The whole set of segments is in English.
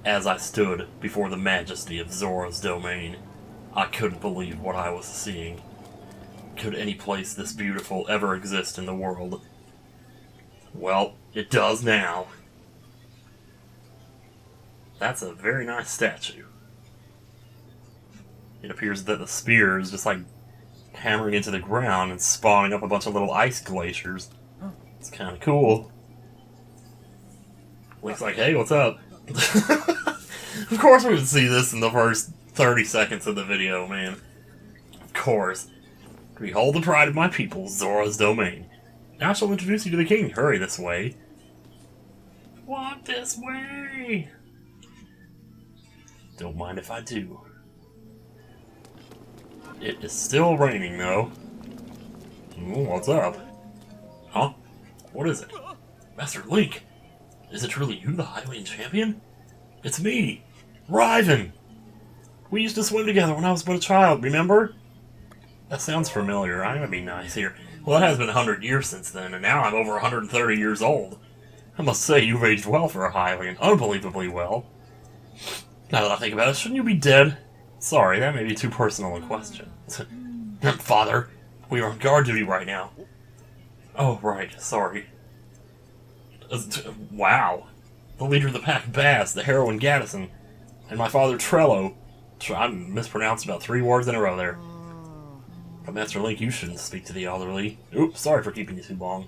As I stood before the majesty of Zora's domain, I couldn't believe what I was seeing. Could any place this beautiful ever exist in the world? Well, it does now. That's a very nice statue. It appears that the spear is just like hammering into the ground and spawning up a bunch of little ice glaciers. It's kind of cool. Link's like, hey, what's up? Of course we would see this in the first 30 seconds of the video, man. Of course. Behold the pride of my people, Zora's domain. Now I shall introduce you to the king. Hurry this way. Walk this way. Don't mind if I do. It is still raining, though. Ooh, what's up? Huh? What is it? Master Link! Is it truly you, the Hylian champion? It's me! Riven! We used to swim together when I was but a child, remember? That sounds familiar. I'm gonna be nice here. Well, it has been 100 years since then, and now I'm over 130 years old. I must say, you've aged well for a Hylian. Unbelievably well. Now that I think about it, shouldn't you be dead? Sorry, that may be too personal a question. Father, we are on guard duty right now. Oh, right, sorry. Wow. The leader of the pack, Baz, the heroine Gaddison, and my father, Trello. I mispronounced about 3 words in a row there. But Master Link, you shouldn't speak to the elderly. Oops, sorry for keeping you too long.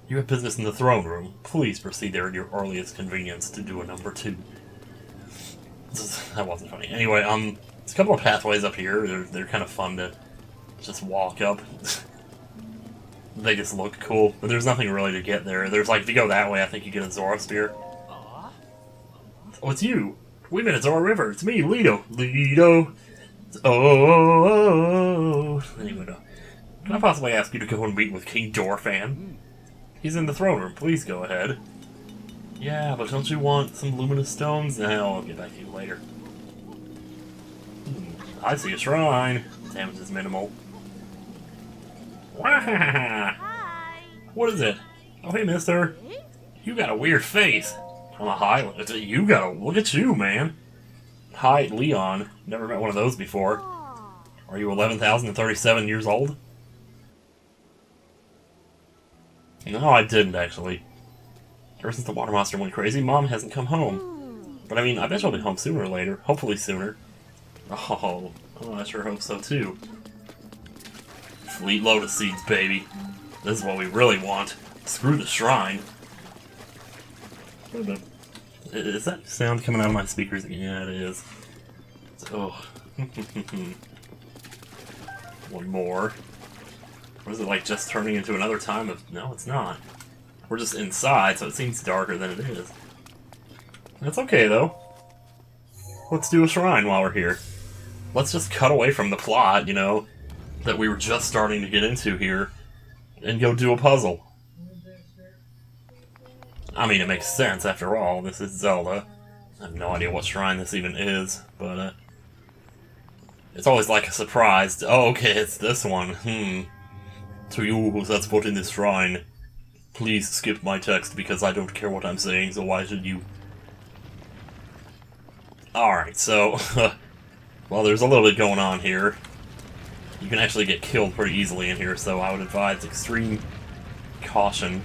You have business in the throne room. Please proceed there at your earliest convenience to do a number 2. That wasn't funny. Anyway, there's a couple of pathways up here. They're kind of fun to just walk up. They just look cool, but there's nothing really to get there. There's like, if you go that way, I think you get a Zora Spear. Oh, it's you! We met at Zora River. It's me, Lido. Lido. Oh. Anyway, can I possibly ask you to go and meet with King Dorephan? He's in the throne room. Please go ahead. Yeah, but don't you want some luminous stones? No, I'll get back to you later. I see a shrine. Damage is minimal. Hi. What is it? Oh, hey, mister. You got a weird face. I'm a Hylian. You got a... Look at you, man. Hi, Leon. Never met one of those before. Are you 11,037 years old? No, I didn't, actually. Ever since the water monster went crazy, Mom hasn't come home. But I mean, I bet she'll be home sooner or later. Hopefully sooner. Oh, I sure hope so, too. Fleet lotus seeds, baby. This is what we really want. Screw the shrine. Is that sound coming out of my speakers? Yeah, it is. Oh. One more. What is it, like just turning into another time of... No, it's not. We're just inside, so it seems darker than it is. That's okay, though. Let's do a shrine while we're here. Let's just cut away from the plot, you know, that we were just starting to get into here, and go do a puzzle. I mean, it makes sense, after all. This is Zelda. I have no idea what shrine this even is, but, it's always like a surprise. Oh, okay, it's this one. To you who sets foot in this shrine, please skip my text because I don't care what I'm saying, so why should you? Alright, so, well, there's a little bit going on here. You can actually get killed pretty easily in here, so I would advise extreme caution.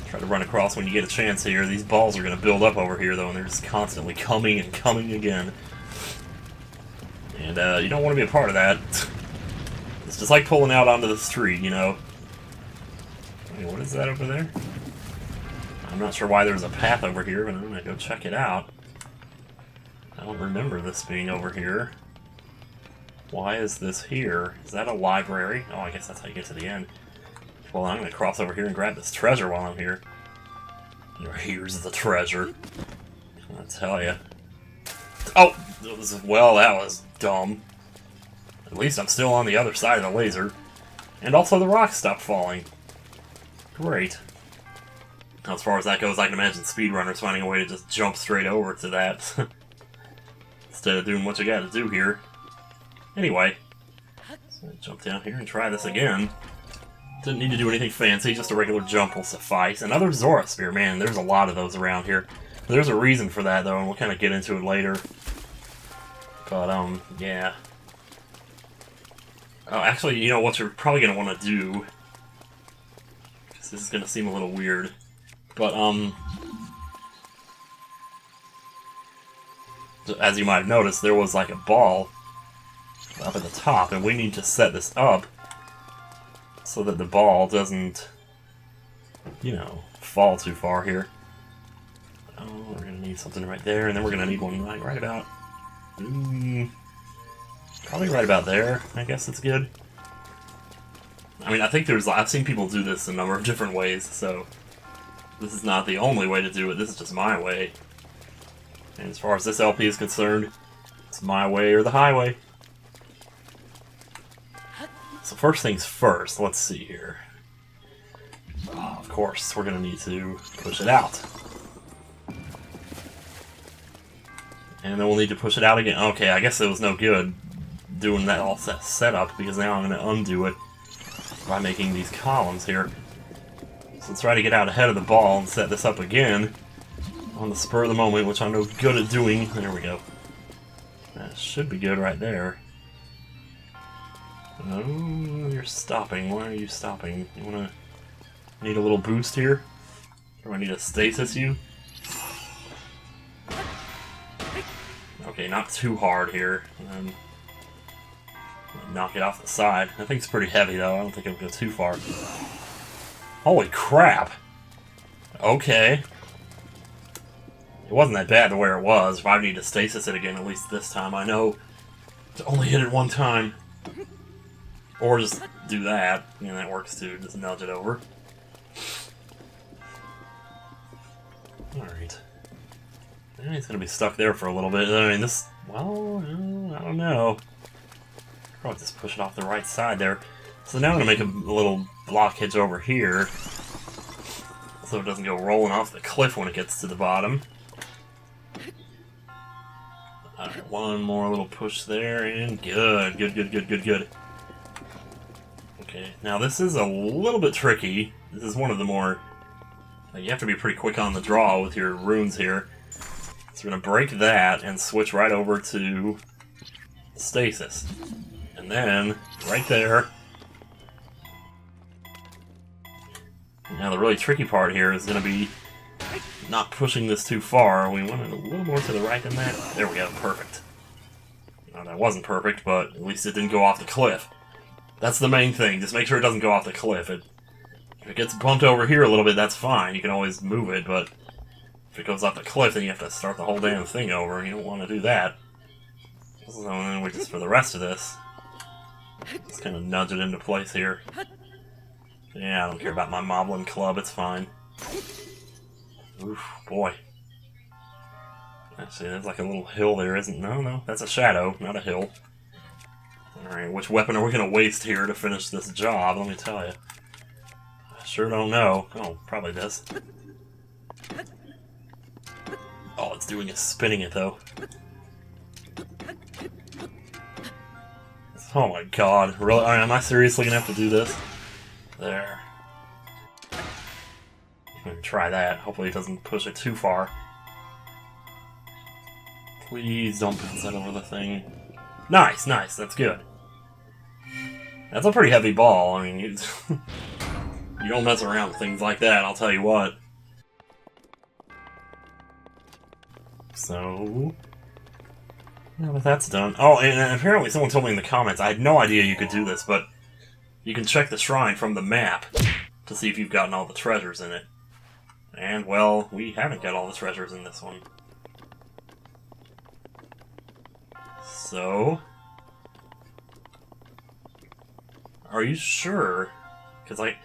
Try to run across when you get a chance here. These balls are going to build up over here, though, and they're just constantly coming and coming again. And, you don't want to be a part of that. It's just like pulling out onto the street, you know? Wait, what is that over there? I'm not sure why there's a path over here, but I'm going to go check it out. I don't remember this being over here. Why is this here? Is that a library? Oh, I guess that's how you get to the end. Well, I'm going to cross over here and grab this treasure while I'm here. Here's the treasure. I tell ya. Oh! Well, that was dumb. At least I'm still on the other side of the laser. And also the rocks stopped falling. Great. As far as that goes, I can imagine speedrunners finding a way to just jump straight over to that. Instead of doing what you gotta do here. Anyway. So jump down here and try this again. Didn't need to do anything fancy, just a regular jump will suffice. Another Zora Spear, man, there's a lot of those around here. There's a reason for that, though, and we'll kind of get into it later. But, yeah. Oh, actually, you know what you're probably going to want to do? Because this is going to seem a little weird. But, as you might have noticed, there was like a ball up at the top, and we need to set this up so that the ball doesn't, you know, fall too far here. Oh, we're going to need something right there, and then we're going to need one like right about... probably right about there. I guess it's good. I mean, I think I've seen people do this a number of different ways, so this is not the only way to do it. This is just my way. And as far as this LP is concerned, it's my way or the highway. So first things first, let's see here. Oh, of course, we're going to need to push it out. And then we'll need to push it out again. Okay, I guess it was no good doing that all setup, because now I'm going to undo it by making these columns here. So let's try to get out ahead of the ball and set this up again on the spur of the moment, which I'm no good at doing. There we go. That should be good right there. Oh, you're stopping. Why are you stopping? You wanna... need a little boost here? Or do I need to stasis you? Okay, not too hard here. And then knock it off the side. I think it's pretty heavy, though. I don't think it'll go too far. Holy crap! Okay. It wasn't that bad to where it was. If I need to stasis it again, at least this time, I know to only hit it one time. Or just do that. You know, that works too. Just nudge it over. Alright. He's gonna be stuck there for a little bit. I mean, this... well, I don't know. Probably just push it off the right side there. So now I'm gonna make a little blockage over here, so it doesn't go rolling off the cliff when it gets to the bottom. Alright, one more little push there, and good. Good. Okay, now this is a little bit tricky. This is one of the more... you have to be pretty quick on the draw with your runes here. So we're going to break that and switch right over to stasis. And then, right there... now the really tricky part here is going to be not pushing this too far. We want it a little more to the right than that. There we go, perfect. Now, that wasn't perfect, but at least it didn't go off the cliff. That's the main thing, just make sure it doesn't go off the cliff. If it gets bumped over here a little bit, that's fine. You can always move it, but if it goes off the cliff, then you have to start the whole damn thing over, and you don't want to do that. So then we just, for the rest of this, just kind of nudge it into place here. Yeah, I don't care about my Moblin Club, it's fine. Oof, boy. Actually, there's like a little hill there, isn't... no, that's a shadow, not a hill. Alright, which weapon are we going to waste here to finish this job, let me tell you. I sure don't know. Oh, probably this. All it's doing is spinning it, though. Oh my god, really? Am I seriously going to have to do this? There. I'm going to try that. Hopefully it doesn't push it too far. Please don't bounce that over the thing. Nice, that's good. That's a pretty heavy ball. I mean, you don't mess around with things like that, I'll tell you what. So... now that that's done... oh, and apparently someone told me in the comments, I had no idea you could do this, but you can check the shrine from the map to see if you've gotten all the treasures in it. And, well, we haven't got all the treasures in this one. So... are you sure? Because, like...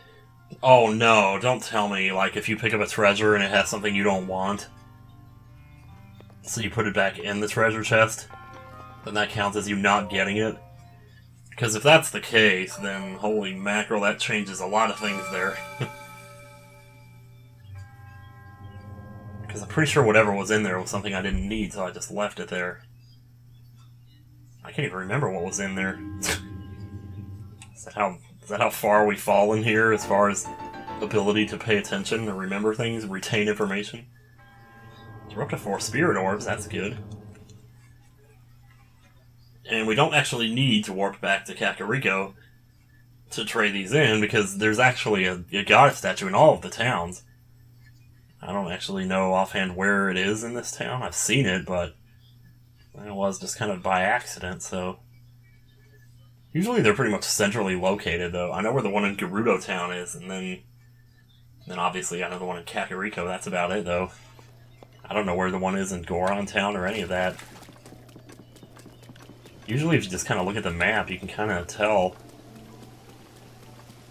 oh no, don't tell me, like, if you pick up a treasure and it has something you don't want, so you put it back in the treasure chest, then that counts as you not getting it? Because if that's the case, then holy mackerel, that changes a lot of things there. Because I'm pretty sure whatever was in there was something I didn't need, so I just left it there. I can't even remember what was in there. Is that how far we've fallen here as far as ability to pay attention, to remember things, retain information? We're up to 4 spirit orbs, that's good. And we don't actually need to warp back to Kakariko to trade these in, because there's actually a goddess statue in all of the towns. I don't actually know offhand where it is in this town. I've seen it, but it was just kind of by accident, so... Usually they're pretty much centrally located, though. I know where the one in Gerudo Town is, and then obviously I know the one in Kakariko. That's about it, though. I don't know where the one is in Goron Town or any of that. Usually if you just kind of look at the map, you can kind of tell.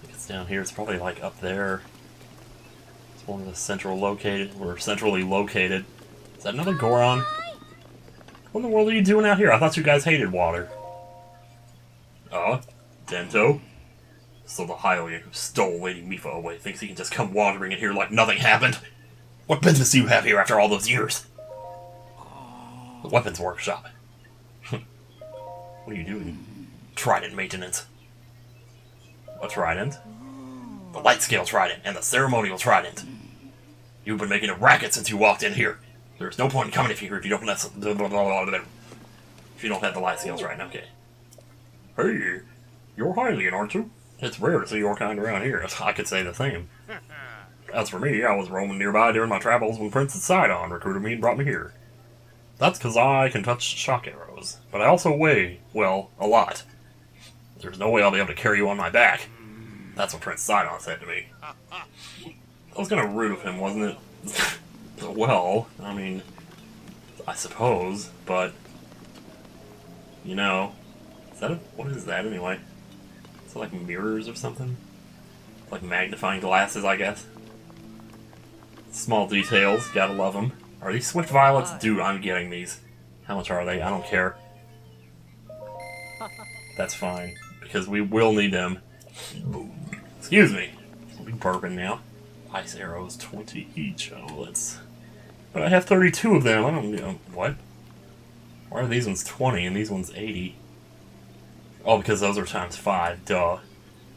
If it's down here, it's probably like up there. It's one of the centrally located. Is that another Goron? What in the world are you doing out here? I thought you guys hated water. Dento? So the Hylian who stole Lady Mipha away thinks he can just come wandering in here like nothing happened? What business do you have here after all those years? The weapons workshop. What are you doing? Trident maintenance. A trident? The light scale trident and the ceremonial trident. You've been making a racket since you walked in here. There's no point in coming here if you don't have the light scale trident, okay. Hey, you're Hylian, aren't you? It's rare to see your kind around here. I could say the same. As for me, I was roaming nearby during my travels when Princess Sidon recruited me and brought me here. That's because I can touch shock arrows, but I also weigh, well, a lot. There's no way I'll be able to carry you on my back. That's what Princess Sidon said to me. That was kind of rude of him, wasn't it? Well, I mean, I suppose, but, you know, what is that anyway? Is it like mirrors or something? Like magnifying glasses, I guess? Small details, gotta love them. Are these Swift Violets? Dude, I'm getting these. How much are they? I don't care. That's fine, because we will need them. Excuse me. I'll be burping now. Ice arrows, 20 each. Oh, let's... But I have 32 of them. I don't know. What? Why are these ones 20 and these ones 80? Oh, because those are times 5. Duh.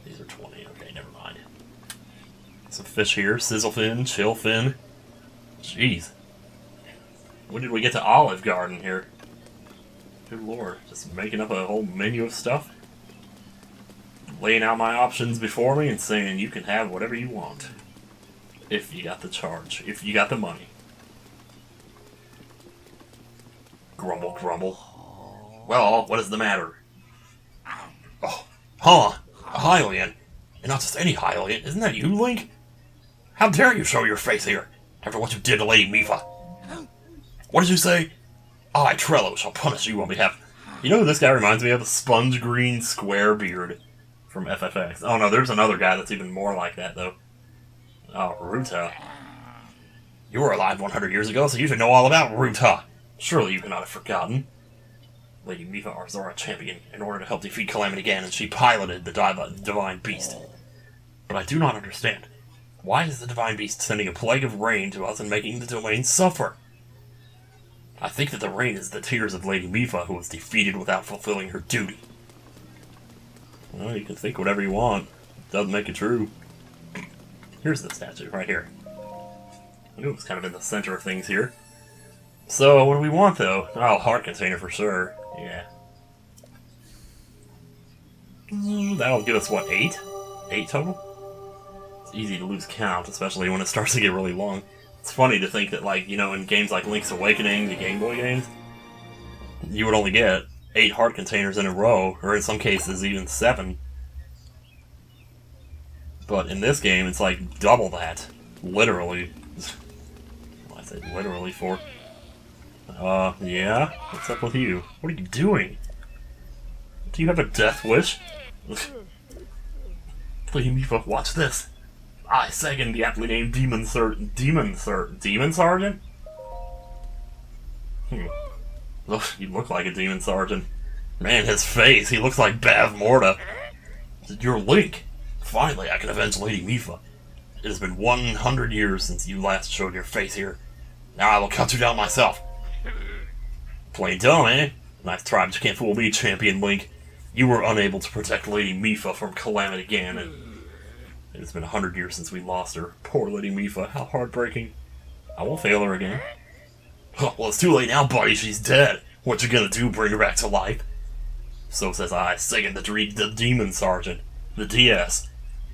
These are 20. Okay, never mind. Some fish here. Sizzlefin, Chillfin. Jeez. When did we get to Olive Garden here? Good lord. Just making up a whole menu of stuff. Laying out my options before me and saying you can have whatever you want. If you got the charge. If you got the money. Grumble, grumble. Well, what is the matter? Oh, huh? A Hylian. And not just any Hylian. Isn't that you, Link? How dare you show your face here, after what you did to Lady Mipha? What did you say? I, Trello, shall punish you on behalf... You know who this guy reminds me of? A sponge green square beard from FFX. Oh no, there's another guy that's even more like that, though. Oh, Ruta. You were alive 100 years ago, so you should know all about Ruta. Surely you cannot have forgotten. Lady Mipha, our Zora champion, in order to help defeat Calamity Ganon, and she piloted the Divine Beast. But I do not understand. Why is the Divine Beast sending a plague of rain to us and making the domain suffer? I think that the rain is the tears of Lady Mipha, who was defeated without fulfilling her duty. Well, you can think whatever you want. It doesn't make it true. Here's the statue, right here. I knew it was kind of in the center of things here. So, what do we want, though? Oh, heart container for sure. Yeah. That'll give us, what, 8? 8 total? It's easy to lose count, especially when it starts to get really long. It's funny to think that, like, you know, in games like Link's Awakening, the Game Boy games, you would only get 8 heart containers in a row, or in some cases even 7. But in this game, it's like double that. Literally. Well, I said literally for... yeah? What's up with you? What are you doing? Do you have a death wish? Lady Mipha, watch this. I second the aptly named Demon Sergeant? Look, you look like a Demon Sergeant. Man, his face, he looks like Bav Morta. You're Link. Finally, I can avenge Lady Mipha. It has been 100 years since you last showed your face here. Now I will cut you down myself. Plain dumb, eh? Nice try, but you can't fool me, Champion Link. You were unable to protect Lady Mipha from Calamity Ganon. It has been 100 years since we lost her. Poor Lady Mipha, how heartbreaking. I won't fail her again. Oh, well, it's too late now, buddy. She's dead. What you gonna do, bring her back to life? So says I, singing the Demon Sergeant. The DS.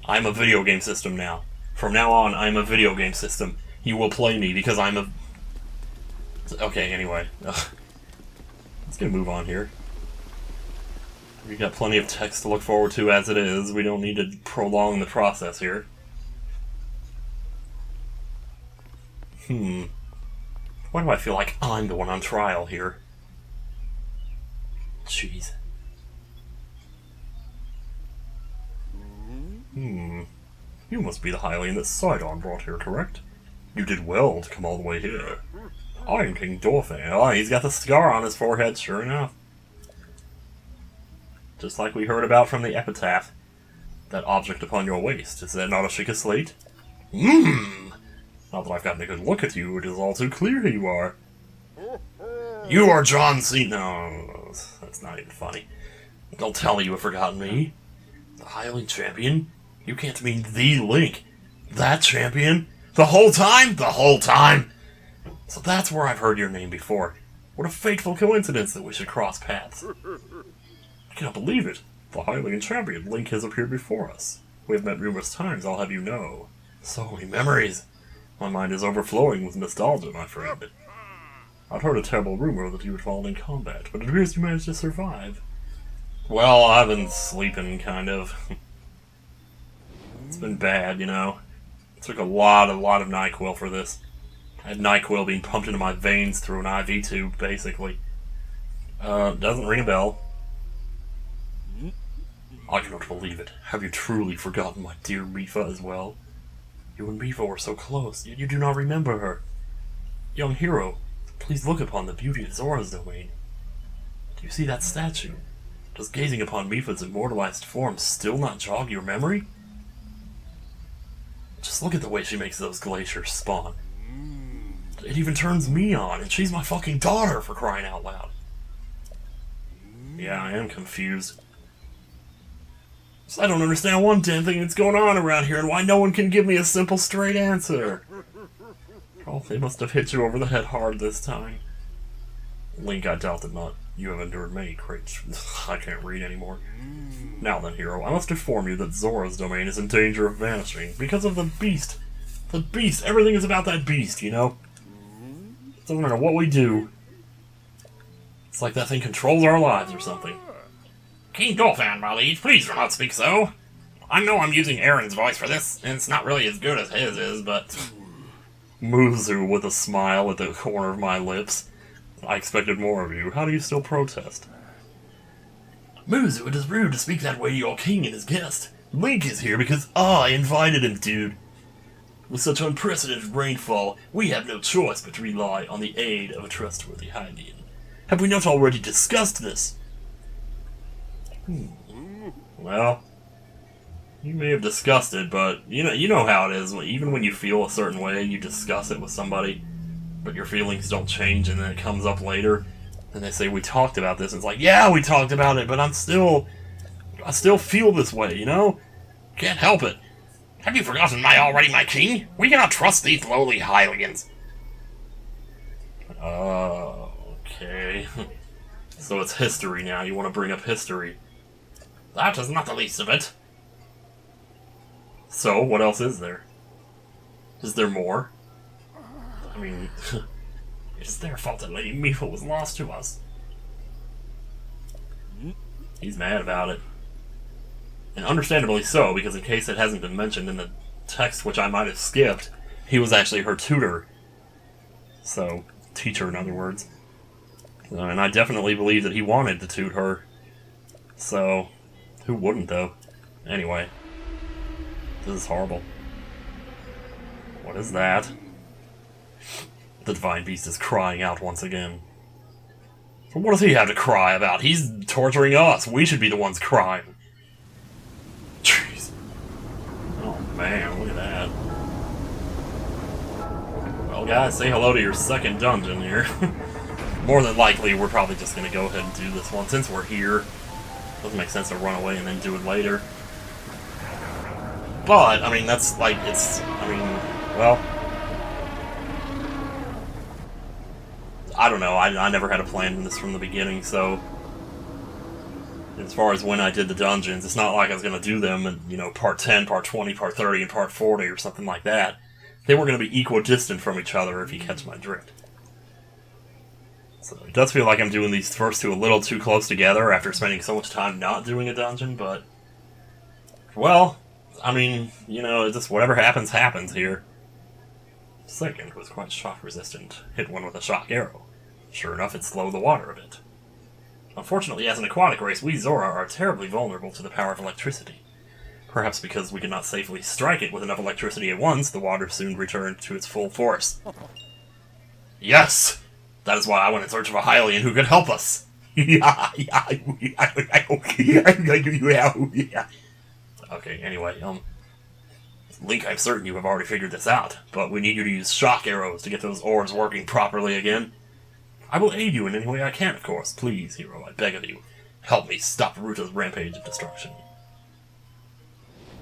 I'm a video game system now. From now on, I'm a video game system. You will play me because I'm a... Okay, anyway. Let's get a move on here. We got plenty of text to look forward to as it is. We don't need to prolong the process here. Why do I feel like I'm the one on trial here? Jeez. You must be the Hylian that Sidon brought here, correct? You did well to come all the way here. I am King Dorephan. Oh, he's got the scar on his forehead, sure enough. Just like we heard about from the epitaph. That object upon your waist, is that not a chic slate? Now that I've gotten a good look at you, it is all too clear who you are. You are John Cena. No, that's not even funny. Don't tell me you have forgotten me. The Hylian champion? You can't mean the Link. That champion? The whole time? The whole time? So that's where I've heard your name before. What a fateful coincidence that we should cross paths. I cannot believe it. The Hylian champion, Link, has appeared before us. We have met numerous times, I'll have you know. So many memories. My mind is overflowing with nostalgia, my friend. I've heard a terrible rumor that you had fallen in combat, but it appears you managed to survive. Well, I've been sleeping, kind of. It's been bad, you know. It took a lot of NyQuil for this. I had NyQuil being pumped into my veins through an IV tube, basically. Doesn't ring a bell. I cannot believe it. Have you truly forgotten my dear Mipha as well? You and Mipha were so close, yet you do not remember her. Young hero, please look upon the beauty of Zora's domain. Do you see that statue? Does gazing upon Mipha's immortalized form still not jog your memory? Just look at the way she makes those glaciers spawn. It even turns me on, and she's my fucking daughter, for crying out loud. Yeah, I am confused. So I don't understand one damn thing that's going on around here, and why no one can give me a simple, straight answer. Oh, they must have hit you over the head hard this time. Link, I doubt that not. You have endured many great... I can't read anymore. Now then, hero, I must inform you that Zora's domain is in danger of vanishing because of the beast. The beast. Everything is about that beast, you know? It doesn't matter what we do. It's like that thing controls our lives or something. King Dorephan, my liege, please do not speak so. I know I'm using Aaron's voice for this, and it's not really as good as his is, but... Muzu with a smile at the corner of my lips. I expected more of you. How do you still protest? Muzu, it is rude to speak that way to your king and his guest. Link is here because I invited him, dude. With such unprecedented rainfall, we have no choice but to rely on the aid of a trustworthy Hylian. Have we not already discussed this? Well, you may have discussed it, but you know how it is. Even when you feel a certain way, you discuss it with somebody, but your feelings don't change, and then it comes up later, and they say, we talked about this, and it's like, yeah, we talked about it, but I still feel this way, you know? Can't help it. Have you forgotten my king? We cannot trust these lowly Hylians. Okay. So it's history now. You want to bring up history. That is not the least of it. So, what else is there? Is there more? I mean, it's their fault that Lady Mipha was lost to us. He's mad about it. And understandably so, because in case it hasn't been mentioned in the text, which I might have skipped, he was actually her tutor. So, teacher in other words. And I definitely believe that he wanted to tutor her. So, who wouldn't though? Anyway. This is horrible. What is that? The Divine Beast is crying out once again. What does he have to cry about? He's torturing us. We should be the ones crying. Jeez. Oh man, look at that. Well guys, say hello to your second dungeon here. More than likely, we're probably just going to go ahead and do this one since we're here. Doesn't make sense to run away and then do it later. But, I mean, that's like, it's, I mean, well... I don't know, I never had a plan in this from the beginning, so... As far as when I did the dungeons, it's not like I was going to do them in, you know, part 10, part 20, part 30, and part 40 or something like that. They were going to be equidistant from each other, if you catch my drift. So it does feel like I'm doing these first two a little too close together after spending so much time not doing a dungeon, but... Well, I mean, you know, just whatever happens, happens here. Second was quite shock resistant. Hit one with a shock arrow. Sure enough, it slowed the water a bit. Unfortunately, as an aquatic race, we Zora are terribly vulnerable to the power of electricity. Perhaps because we could not safely strike it with enough electricity at once, the water soon returned to its full force. Yes! That is why I went in search of a Hylian who could help us! Okay, anyway, Link, I'm certain you have already figured this out, but we need you to use shock arrows to get those orbs working properly again. I will aid you in any way I can, of course. Please, hero, I beg of you. Help me stop Ruta's rampage of destruction.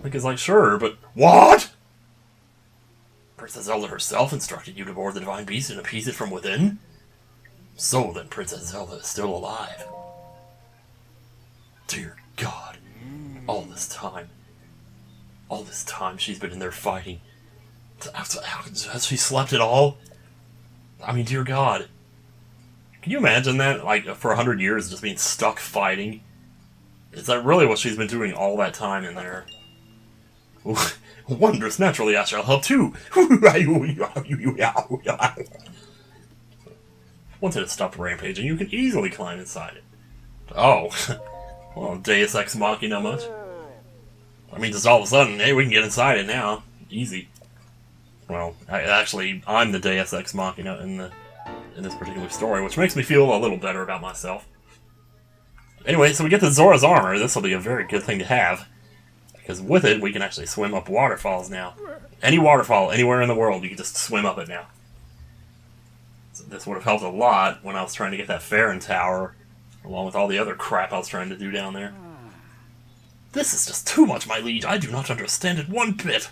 Link is like, sure, but... What?! Princess Zelda herself instructed you to board the Divine Beast and appease it from within? So then Princess Zelda is still alive. Dear God. All this time she's been in there fighting. Has she slept at all? I mean, dear God. Can you imagine that, like, for 100 years just being stuck fighting? Is that really what she's been doing all that time in there? Wondrous, naturally I shall help too! Once it has stopped rampaging, you can easily climb inside it. Oh. Well, Deus Ex Machina much? I mean, just all of a sudden, hey, we can get inside it now. Easy. Well, I'm the Deus Ex Machina in this particular story, which makes me feel a little better about myself. Anyway, so we get to Zora's armor. This will be a very good thing to have, because with it, we can actually swim up waterfalls now. Any waterfall, anywhere in the world, you can just swim up it now. So this would have helped a lot when I was trying to get that Farron Tower, along with all the other crap I was trying to do down there. This is just too much, my liege. I do not understand it one bit.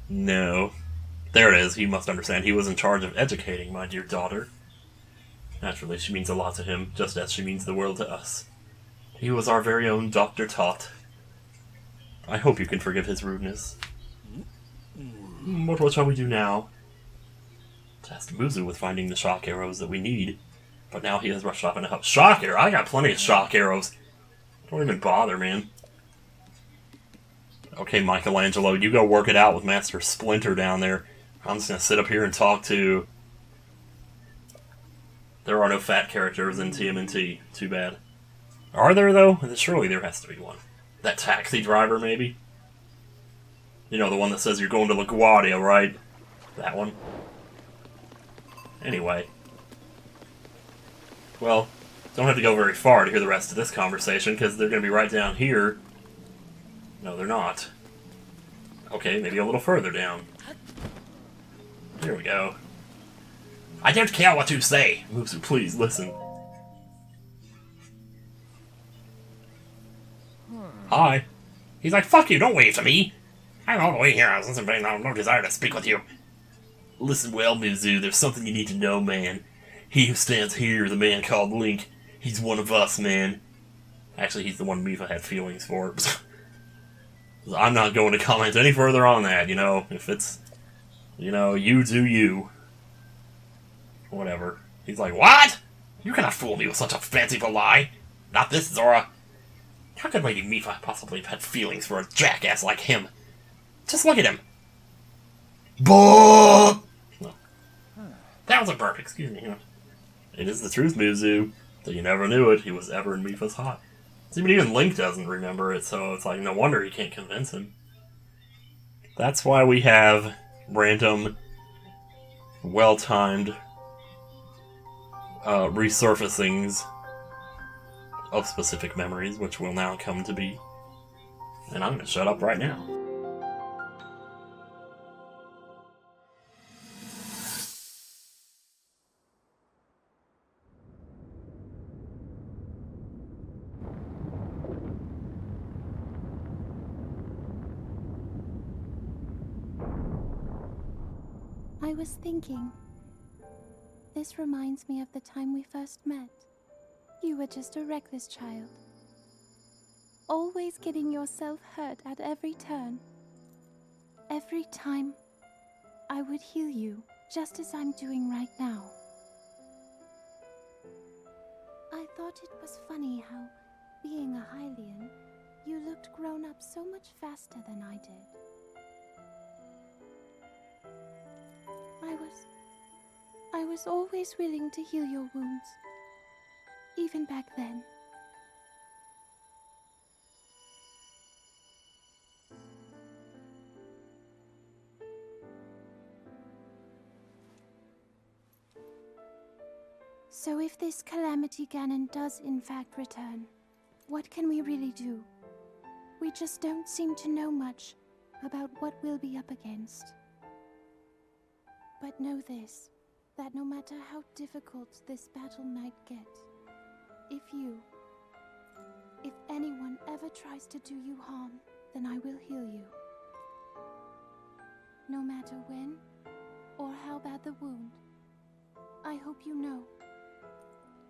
No. There it is. He must understand. He was in charge of educating my dear daughter. Naturally, she means a lot to him, just as she means the world to us. He was our very own Dr. Tot. I hope you can forgive his rudeness. What shall we do now? Tasked Muzu with finding the shock arrows that we need, but now he has rushed off into help. Shock arrow? I got plenty of shock arrows. Don't even bother, man. Okay, Michelangelo, you go work it out with Master Splinter down there. I'm just gonna sit up here and talk to... There are no fat characters in TMNT. Too bad. Are there, though? Surely there has to be one. That taxi driver, maybe? You know, the one that says you're going to LaGuardia, right? That one. Anyway. Well, don't have to go very far to hear the rest of this conversation, because they're going to be right down here. No, they're not. Okay, maybe a little further down. Here we go. I don't care what you say. Muzu, please, listen. Hi. He's like, fuck you, don't wave to me. I'm all the way here. I was listening, but I have no desire to speak with you. Listen well, Muzu, there's something you need to know, man. He who stands here, the man called Link, he's one of us, man. Actually, he's the one Mipha had feelings for. I'm not going to comment any further on that, you know. If it's, you know, you do you. Whatever. He's like, what? You cannot fool me with such a fanciful lie. Not this, Zora. How could Lady Mipha possibly have had feelings for a jackass like him? Just look at him. Boop! No. That was a burp, excuse me. It is the truth, Muzu. So you never knew it. He was ever in Mipha's hot. See, but even Link doesn't remember it, so it's like, no wonder he can't convince him. That's why we have random, well-timed resurfacings of specific memories, which will now come to be. And I'm going to shut up right now. I was thinking. This reminds me of the time we first met. You were just a reckless child. Always getting yourself hurt at every turn. Every time, I would heal you, just as I'm doing right now. I thought it was funny how, being a Hylian, you looked grown up so much faster than I did. I was always willing to heal your wounds, even back then. So if this Calamity Ganon does in fact return, what can we really do? We just don't seem to know much about what we'll be up against. But know this, that no matter how difficult this battle might get, if anyone ever tries to do you harm, then I will heal you. No matter when or how bad the wound, I hope you know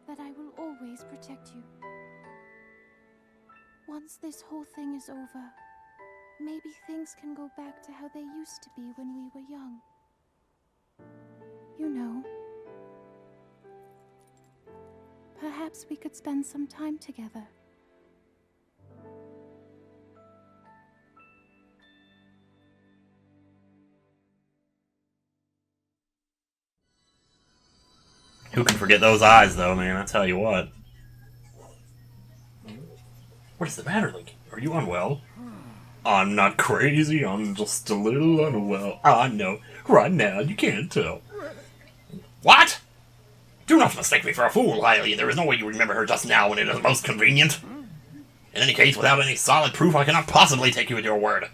that I will always protect you. Once this whole thing is over, maybe things can go back to how they used to be when we were young. You know, perhaps we could spend some time together. Who can forget those eyes, though, man? I tell you what. What is the matter, Link? Are you unwell? I'm not crazy, I'm just a little unwell. I know. Right now, you can't tell. What? Do not mistake me for a fool, Hylian. There is no way you remember her just now when it is most convenient. In any case, without any solid proof, I cannot possibly take you at your word.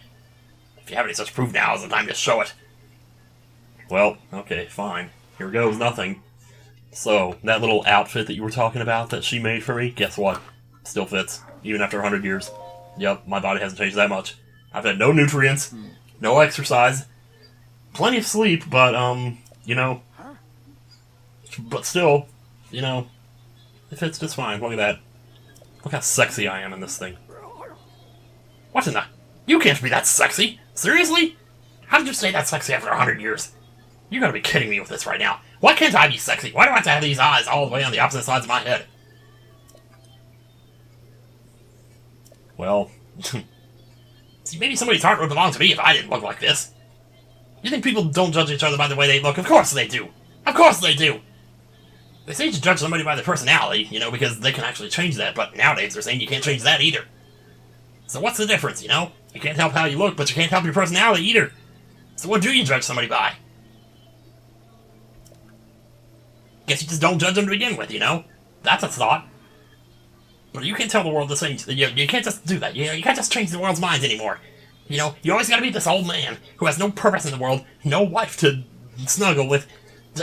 If you have any such proof, now is the time to show it. Well, okay, fine. Here goes nothing. So, that little outfit that you were talking about that she made for me, guess what? Still fits, even after 100 years. Yep, my body hasn't changed that much. I've had no nutrients, no exercise, plenty of sleep, but, you know, but still, you know, it fits just fine. Look at that. Look how sexy I am in this thing. What in the... You can't be that sexy! Seriously? How did you stay that sexy after 100 years? You gotta be kidding me with this right now. Why can't I be sexy? Why do I have to have these eyes all the way on the opposite sides of my head? Well... See, maybe somebody's heart would belong to me if I didn't look like this. You think people don't judge each other by the way they look? Of course they do! Of course they do! They say you judge somebody by their personality, you know, because they can actually change that, but nowadays they're saying you can't change that either. So what's the difference, you know? You can't help how you look, but you can't help your personality either. So what do you judge somebody by? Guess you just don't judge them to begin with, you know? That's a thought. But you can't tell the world the same. You can't just do that. You know, you can't just change the world's minds anymore. You know, you always gotta be this old man who has no purpose in the world, no wife to snuggle with,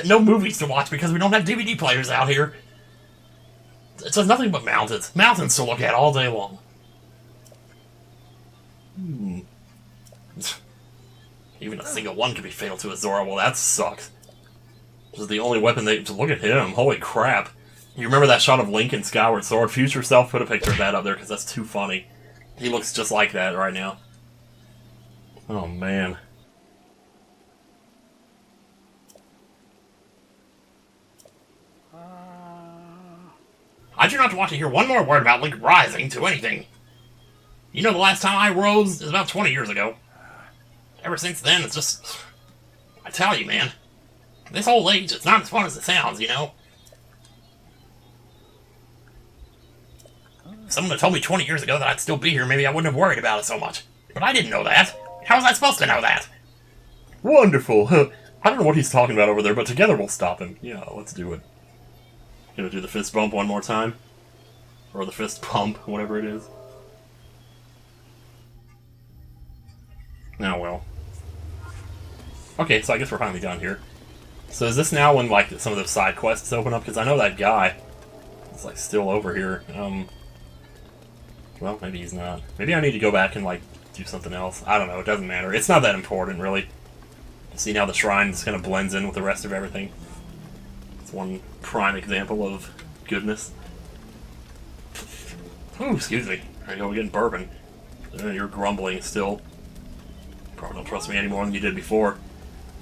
no movies to watch because we don't have DVD players out here. It's just nothing but mountains. Mountains to look at all day long. Even a single one could be fatal to a Zora. Well, that sucks. This is the only weapon they... Look at him. Holy crap. You remember that shot of Link in Skyward Sword? Future Self, put a picture of that up there because that's too funny. He looks just like that right now. Oh, man. I do not want to hear one more word about Link rising to anything. You know, the last time I rose is about 20 years ago. Ever since then, it's just... I tell you, man. This old age, it's not as fun as it sounds, you know? If someone had told me 20 years ago that I'd still be here, maybe I wouldn't have worried about it so much. But I didn't know that. How was I supposed to know that? Wonderful. I don't know what he's talking about over there, but together we'll stop him. Yeah, let's do it. Gonna do the fist bump one more time? Or the fist pump, whatever it is. Oh well. Okay, so I guess we're finally done here. So is this now when, like, some of the side quests open up? Because I know that guy is, like, still over here. Well, maybe he's not. Maybe I need to go back and, like, do something else. I don't know, it doesn't matter. It's not that important, really. See how the shrine just kind of blends in with the rest of everything? It's one prime example of goodness. Ooh, excuse me. There you go, we're getting bourbon. You're grumbling still. Probably don't trust me any more than you did before.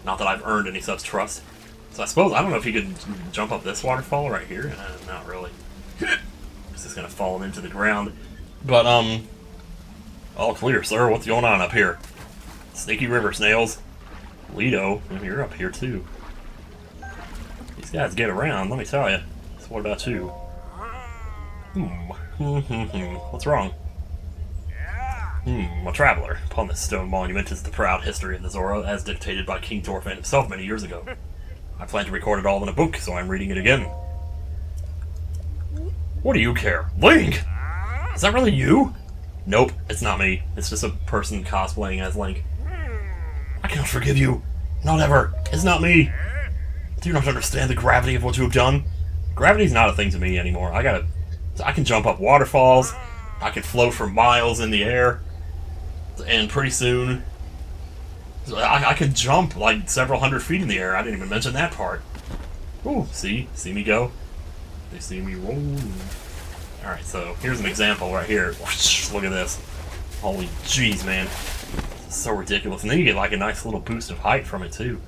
Not that I've earned any such trust. So I suppose, I don't know if you could jump up this waterfall right here. Not really. It's just gonna fall into the ground. But, all clear, sir. What's going on up here? Sneaky river snails. Lido, you're up here too. These guys get around, let me tell you. So what about you? What's wrong? A traveler. Upon this stone monument is the proud history of the Zora, as dictated by King Dorephan himself many years ago. I plan to record it all in a book, so I'm reading it again. What do you care? Link! Is that really you? Nope, it's not me. It's just a person cosplaying as Link. I cannot forgive you. Not ever. It's not me. Do you not understand the gravity of what you have done? Gravity's not a thing to me anymore. I can jump up waterfalls. I can float for miles in the air. And pretty soon, I can jump like several hundred feet in the air. I didn't even mention that part. Ooh, see me go? They see me roll. Alright, so here's an example right here. Look at this. Holy jeez, man. This is so ridiculous. And then you get like a nice little boost of height from it too.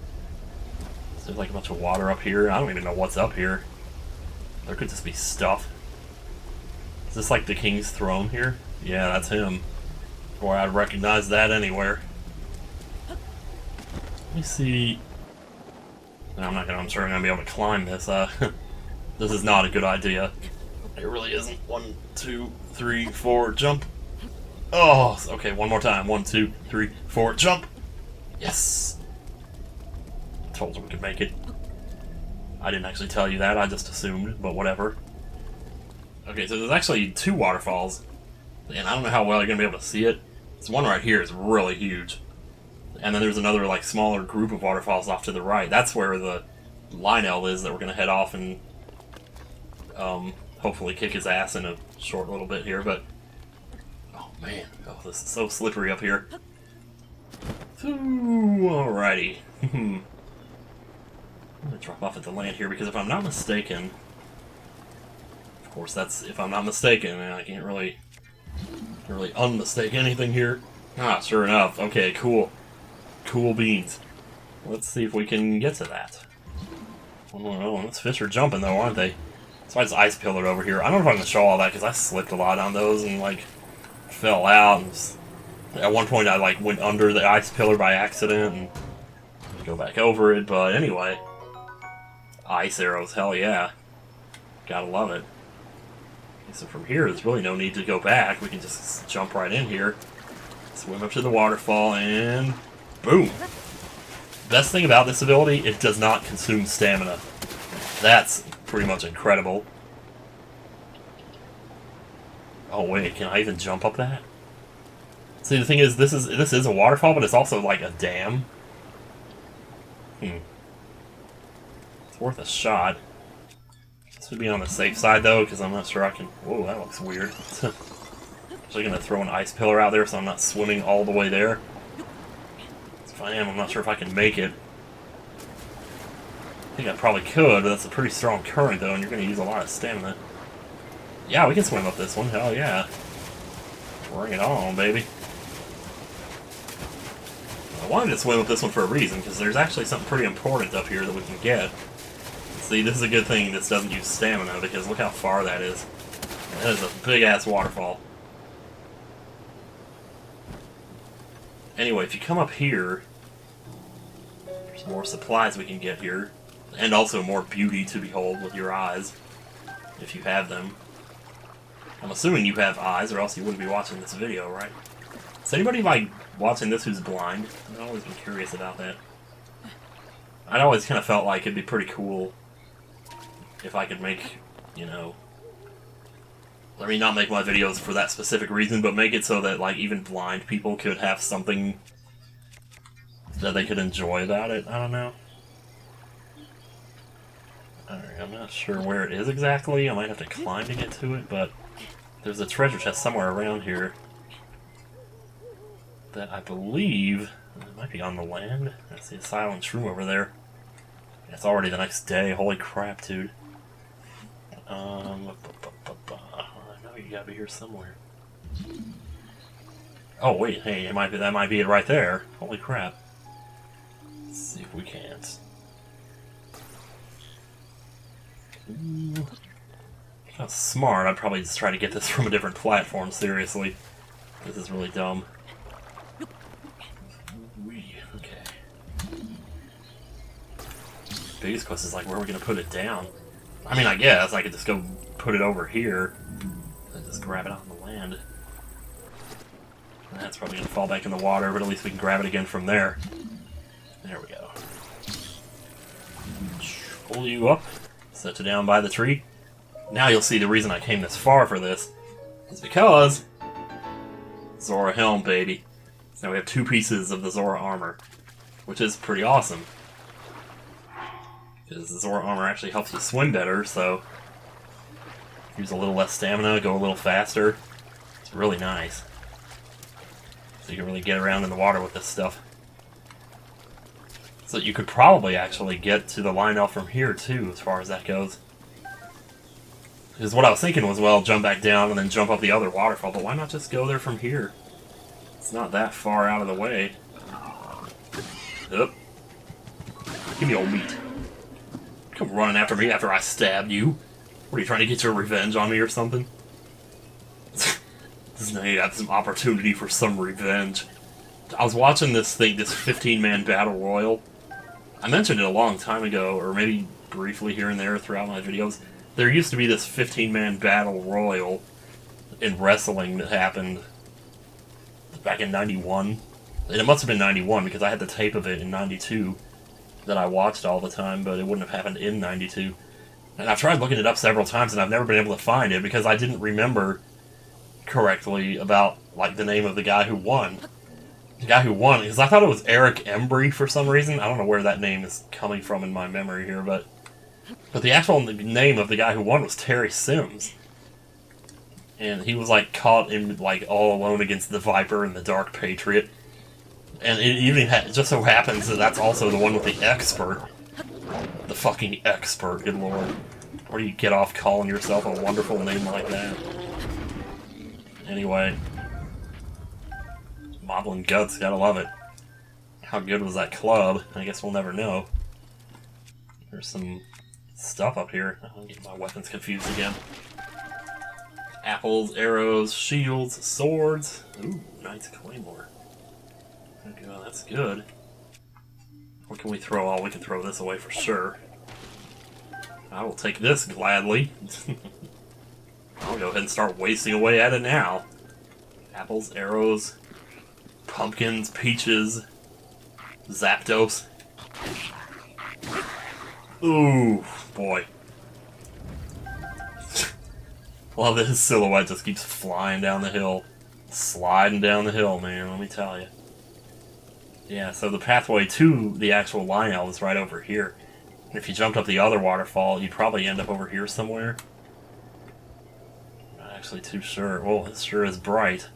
So there's like a bunch of water up here. I don't even know what's up here. There could just be stuff. Is this like the king's throne here? Yeah, that's him. Boy, I'd recognize that anywhere. Let me see. No, I'm sure I'm gonna be able to climb this. This is not a good idea. It really isn't. 1, 2, 3, 4, jump. Oh, okay, one more time. 1, 2, 3, 4, jump. Yes. Told you we could make it. I didn't actually tell you that. I just assumed, but whatever. Okay, so there's actually 2 waterfalls, and I don't know how well you're gonna be able to see it. This one right here is really huge. And then there's another, like, smaller group of waterfalls off to the right. That's where the Lynel is that we're going to head off and hopefully kick his ass in a short little bit here. But, oh man, this is so slippery up here. Ooh, alrighty. I'm going to drop off at the land here because if I'm not mistaken, of course that's if I'm not mistaken, and I can't really unmistake anything here. Ah, sure enough. Okay, cool. Cool beans. Let's see if we can get to that. Oh, those fish are jumping though, aren't they? So I just ice pillared over here. I don't know if I'm going to show all that because I slipped a lot on those and like fell out. And at one point I like went under the ice pillar by accident and go back over it. But anyway, ice arrows, hell yeah. Gotta love it. Okay, so from here there's really no need to go back. We can just jump right in here. Swim up to the waterfall and boom! Best thing about this ability, it does not consume stamina. That's pretty much incredible. Oh wait, can I even jump up that? See, the thing is, this is a waterfall, but it's also like a dam. It's worth a shot. This would be on the safe side though, because I'm not sure I can. Whoa, that looks weird. Actually gonna throw an ice pillar out there so I'm not swimming all the way there. If I am, I'm not sure if I can make it. I think I probably could, but that's a pretty strong current though, and you're gonna use a lot of stamina. Yeah, we can swim up this one, hell yeah. Bring it on, baby. I wanted to swim up this one for a reason, because there's actually something pretty important up here that we can get. See, this is a good thing this doesn't use stamina, because look how far that is. That is a big-ass waterfall. Anyway, if you come up here, there's more supplies we can get here, and also more beauty to behold with your eyes, if you have them. I'm assuming you have eyes, or else you wouldn't be watching this video, right? Is anybody, like, watching this who's blind? I've always been curious about that. I'd always kind of felt like it'd be pretty cool if I could make, you know... Let me not make my videos for that specific reason, but make it so that, like, even blind people could have something that they could enjoy about it. I don't know. Alright, I'm not sure where it is exactly. I might have to climb to get to it, but there's a treasure chest somewhere around here that I believe It might be on the land. I see a silent shroom over there. It's already the next day. Holy crap, dude. I know you gotta be here somewhere. Oh wait, hey, that might be it right there. Holy crap. Let's see if we can't. Ooh. If I was smart, I'd probably just try to get this from a different platform, seriously. This is really dumb. Okay. Biggest question is like, where are we gonna put it down? I mean, I guess I could just go put it over here and just grab it on the land. That's probably gonna fall back in the water, but at least we can grab it again from there. There we go. Pull you up, set you down by the tree. Now you'll see the reason I came this far for this is because Zora Helm, baby. So now we have 2 pieces of the Zora armor, which is pretty awesome. Because the Zora armor actually helps you swim better, so use a little less stamina, go a little faster. It's really nice. So you can really get around in the water with this stuff. So you could probably actually get to the Lynel from here too, as far as that goes. Because what I was thinking was, well, jump back down and then jump up the other waterfall, but why not just go there from here? It's not that far out of the way. Yep. Give me old meat. Come running after me after I stabbed you. What, are you trying to get your revenge on me or something? Now you have some opportunity for some revenge. I was watching this 15-man battle royal. I mentioned it a long time ago, or maybe briefly here and there throughout my videos. There used to be this 15-man battle royal in wrestling that happened back in 91. And it must have been 91 because I had the tape of it in 92 that I watched all the time, but it wouldn't have happened in 92. And I've tried looking it up several times and I've never been able to find it because I didn't remember correctly about, like, the name of the guy who won. The guy who won, because I thought it was Eric Embry for some reason. I don't know where that name is coming from in my memory here, but the actual name of the guy who won was Terry Sims. And he was, like, caught in, like, all alone against the Viper and the Dark Patriot. And it even just so happens that that's also the one with the expert. The fucking expert, good lord. Where do you get off calling yourself a wonderful name like that? Anyway. Moblin Guts, gotta love it. How good was that club? I guess we'll never know. There's some stuff up here. I'm getting my weapons confused again. Apples, arrows, shields, swords. Ooh, Knight's Claymore. Okay, well, that's good. What can we throw? Oh, we can throw this away for sure. I will take this gladly. I'll go ahead and start wasting away at it now. Apples, arrows, pumpkins, peaches, Zapdos. Ooh, boy. Love that his silhouette just keeps flying down the hill. Sliding down the hill, man, let me tell you. Yeah, so the pathway to the actual Lynel is right over here. And if you jumped up the other waterfall, you'd probably end up over here somewhere. Not actually too sure. Oh, it sure is bright.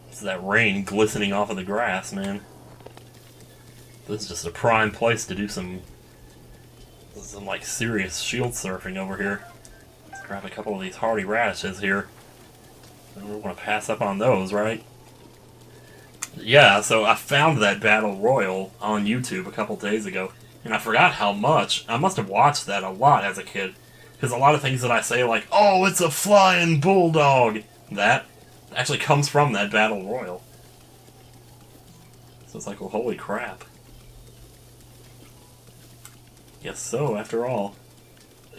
It's that rain glistening off of the grass, man. This is just a prime place to do some like serious shield surfing over here. Let's grab a couple of these hardy radishes here. We don't want to pass up on those, right? Yeah, so I found that battle royal on YouTube a couple days ago, and I forgot how much. I must have watched that a lot as a kid, because a lot of things that I say, like, oh, it's a flying bulldog, that actually comes from that battle royal. So it's like, well, holy crap. Yes, so, after all.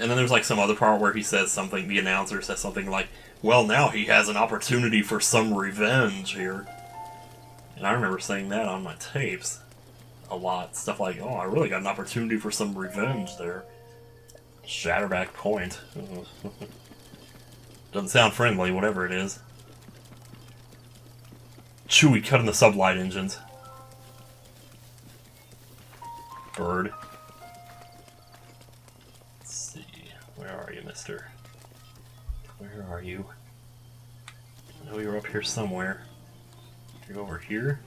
And then there's like some other part where he says something, the announcer says something like, well, now he has an opportunity for some revenge here. And I remember saying that on my tapes a lot. Stuff like, oh, I really got an opportunity for some revenge there. Shatterback Point. Doesn't sound friendly, whatever it is. Chewie cutting the sublight engines. Bird. Let's see. Where are you, mister? Where are you? I know you're up here somewhere. You're over here?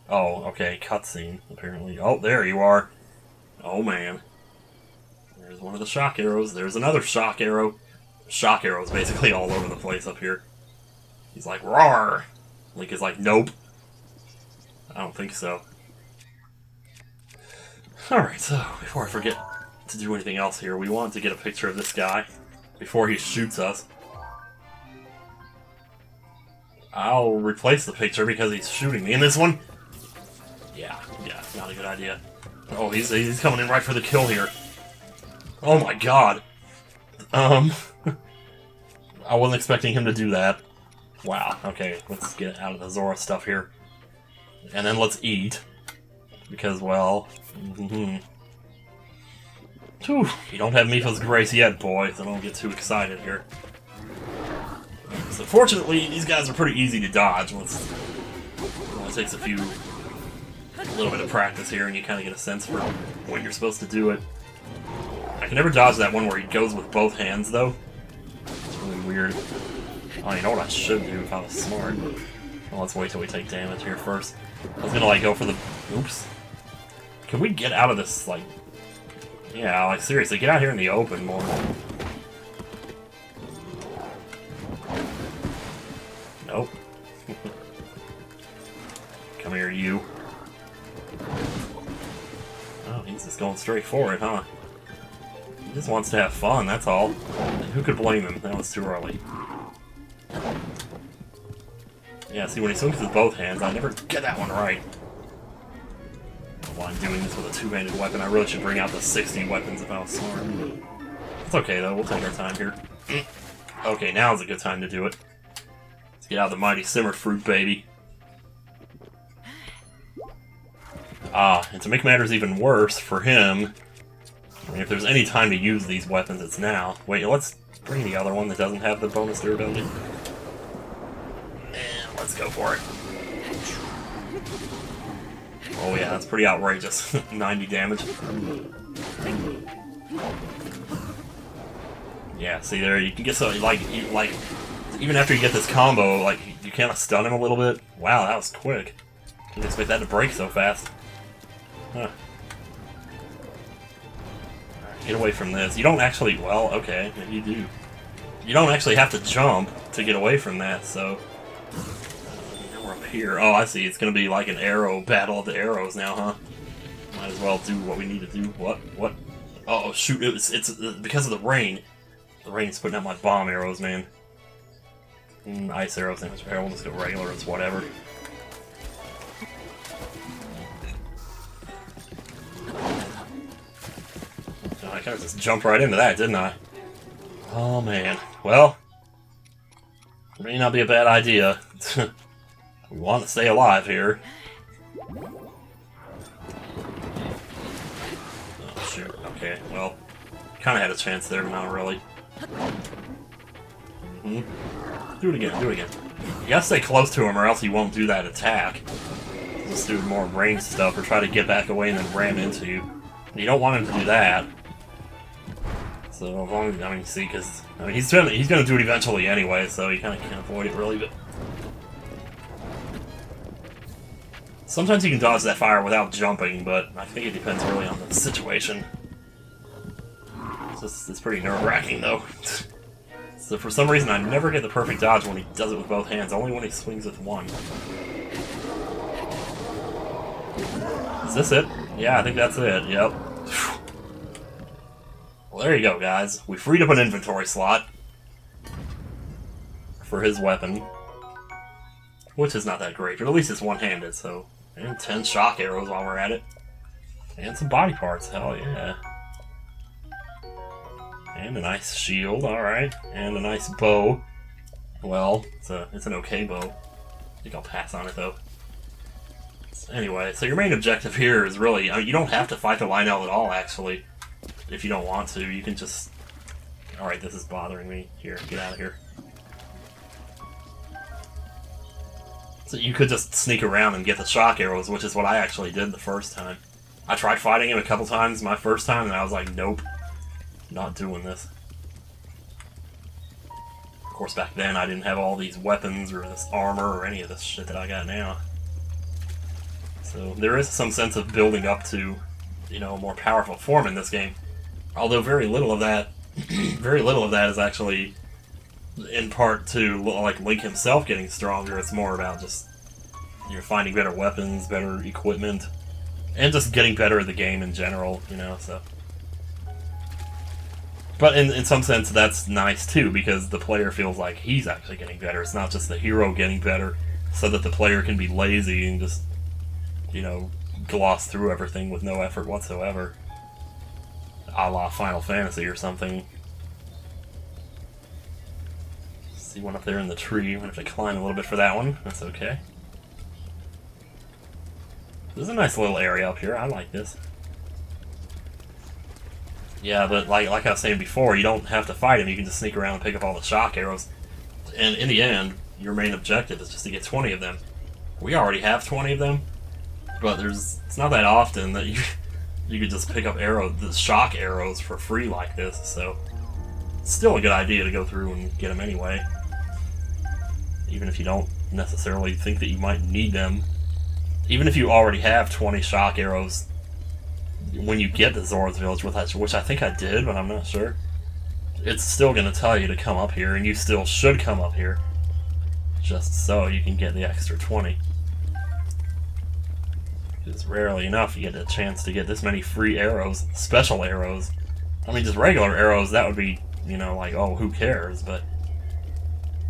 Oh, okay, cutscene, apparently. Oh, there you are. Oh, man. There's one of the shock arrows. There's another shock arrow. Shock arrows basically all over the place up here. He's like, roar! Link is like, nope. I don't think so. Alright, so, before I forget to do anything else here, we want to get a picture of this guy before he shoots us. I'll replace the picture because he's shooting me in this one. Yeah, not a good idea. Oh, he's coming in right for the kill here. Oh my god. I wasn't expecting him to do that. Wow, okay, let's get out of the Zora stuff here. And then let's eat. Because, well... Whew, you don't have Mipha's grace yet, boy, so don't get too excited here. So fortunately, these guys are pretty easy to dodge. It only takes a little bit of practice here, and you kind of get a sense for when you're supposed to do it. I can never dodge that one where he goes with both hands, though. It's really weird. Oh, you know what I should do if I was smart? Well, let's wait till we take damage here first. I was gonna, like, go for the... Oops. Can we get out of this, like... Yeah, like, seriously, get out here in the open more. Nope. Come here, you. Oh, he's just going straight for it, huh? He just wants to have fun, that's all. And who could blame him? That was too early. Yeah, see, when he swings with both hands, I never get that one right. While I'm doing this with a two-handed weapon, I really should bring out the 60 weapons if I was smart. It's okay, though. We'll take our time here. Okay, now's a good time to do it. Let's get out of the mighty simmer fruit, baby. Ah, and to make matters even worse for him, I mean, if there's any time to use these weapons, it's now. Wait, let's bring the other one that doesn't have the bonus durability. And let's go for it. Oh yeah, that's pretty outrageous. 90 damage. Yeah, see there, you can get so like even after you get this combo, like you kind of stun him a little bit. Wow, that was quick. Didn't expect that to break so fast. Huh. Get away from this. You don't actually. Well, okay, you do. You don't actually have to jump to get away from that. So. Here. Oh, I see. It's going to be like an arrow battle of the arrows now, huh? Might as well do what we need to do. What? Oh, shoot. It's because of the rain. The rain's putting out my bomb arrows, man. Ice arrows, damage arrow. We'll just go regular. It's whatever. Oh, I kind of just jumped right into that, didn't I? Oh, man. Well, may not be a bad idea. We want to stay alive here. Oh, shoot. Okay, well, kind of had a chance there, but not really. Do it again, do it again. You gotta stay close to him or else he won't do that attack. Just do more ranged stuff or try to get back away and then ram into you. And you don't want him to do that. So, as long as, I mean, see, because I mean, he's gonna do it eventually anyway, so you kind of can't avoid it really, but... Sometimes you can dodge that fire without jumping, but I think it depends really on the situation. It's pretty nerve-wracking, though. So for some reason, I never get the perfect dodge when he does it with both hands, only when he swings with one. Is this it? Yeah, I think that's it, yep. Well, there you go, guys. We freed up an inventory slot for his weapon. Which is not that great, but at least it's one-handed, so... And 10 shock arrows while we're at it. And some body parts, hell yeah. And a nice shield, alright. And a nice bow. Well, it's an okay bow. I think I'll pass on it, though. So anyway, so your main objective here is really... I mean, you don't have to fight the Lynel at all, actually. If you don't want to, you can just... Alright, this is bothering me. Here, get out of here. So you could just sneak around and get the shock arrows, which is what I actually did the first time. I tried fighting him a couple times my first time, and I was like, nope. Not doing this. Of course, back then I didn't have all these weapons or this armor or any of this shit that I got now. So there is some sense of building up to, you know, a more powerful form in this game. Although very little of that, very little of that is actually in part to like Link himself getting stronger. It's more about just you're finding better weapons, better equipment, and just getting better at the game in general, you know, so. But in some sense, that's nice too, because the player feels like he's actually getting better. It's not just the hero getting better, so that the player can be lazy and just, you know, gloss through everything with no effort whatsoever. A la Final Fantasy or something. See one up there in the tree. I'm going to have to climb a little bit for that one. That's okay. This is a nice little area up here. I like this. Yeah, but like I was saying before, you don't have to fight him. You can just sneak around and pick up all the shock arrows. And in the end, your main objective is just to get 20 of them. We already have 20 of them, but it's not that often that you could just pick up the shock arrows for free like this. So it's still a good idea to go through and get them anyway, even if you don't necessarily think that you might need them. Even if you already have 20 shock arrows. When you get to Zora's Village, which I think I did, but I'm not sure, it's still going to tell you to come up here, and you still should come up here, just so you can get the extra 20. It's rarely enough you get a chance to get this many free arrows, special arrows. I mean, just regular arrows, that would be, you know, like, oh, who cares, but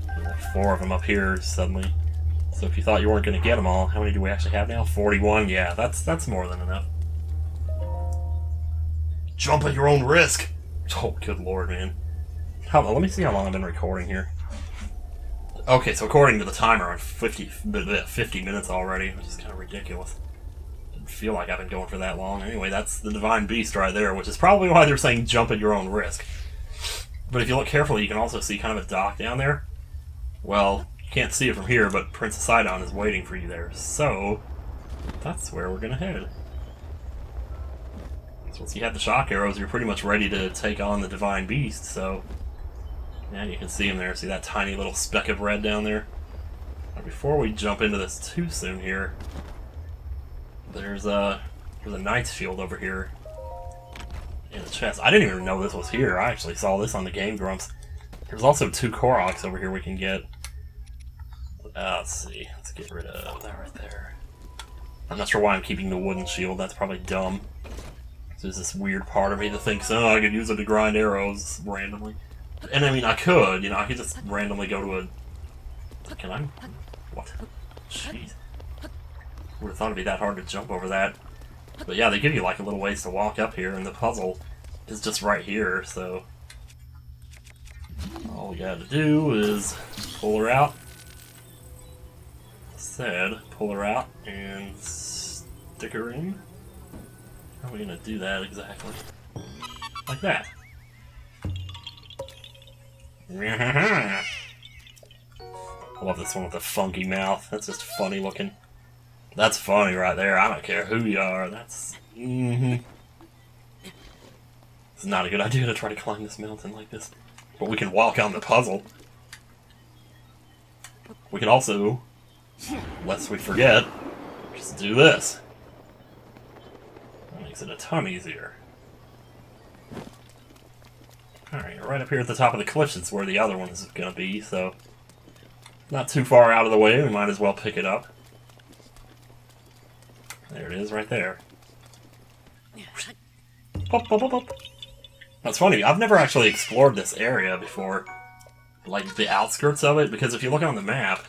there's like 4 of them up here suddenly. So if you thought you weren't going to get them all, how many do we actually have now? 41? Yeah, that's more than enough. Jump at your own risk! Oh, good lord, man. Let me see how long I've been recording here. Okay, so according to the timer, I'm 50 minutes already, which is kind of ridiculous. Didn't feel like I've been going for that long. Anyway, that's the Divine Beast right there, which is probably why they're saying jump at your own risk. But if you look carefully, you can also see kind of a dock down there. Well, you can't see it from here, but Princess Sidon is waiting for you there. So, that's where we're going to head. Once you have the shock arrows, you're pretty much ready to take on the Divine Beast, so yeah, you can see him there. See that tiny little speck of red down there? Now, before we jump into this too soon here, there's a Knight's Shield over here in the chest. I didn't even know this was here. I actually saw this on the Game Grumps. There's also 2 Koroks over here we can get. Let's see. Let's get rid of that right there. I'm not sure why I'm keeping the wooden shield. That's probably dumb. There's this weird part of me that thinks, oh, I could use it to grind arrows randomly. And I mean, I could, you know, I could just randomly go to a... Can I? What? Jeez. Would have thought it'd be that hard to jump over that. But yeah, they give you like a little ways to walk up here, and the puzzle is just right here, so... All we gotta do is pull her out. Pull her out and stick her in. How are we gonna do that exactly? Like that. I love this one with the funky mouth. That's just funny looking. That's funny right there. I don't care who you are. That's... It's not a good idea to try to climb this mountain like this. But we can walk on the puzzle. We can also, lest we forget, just do this. That makes it a ton easier. Alright, right up here at the top of the cliffs is where the other one is going to be, so... Not too far out of the way, we might as well pick it up. There it is, right there. Pop, pop, pop, pop. That's funny, I've never actually explored this area before. Like, the outskirts of it, because if you look on the map...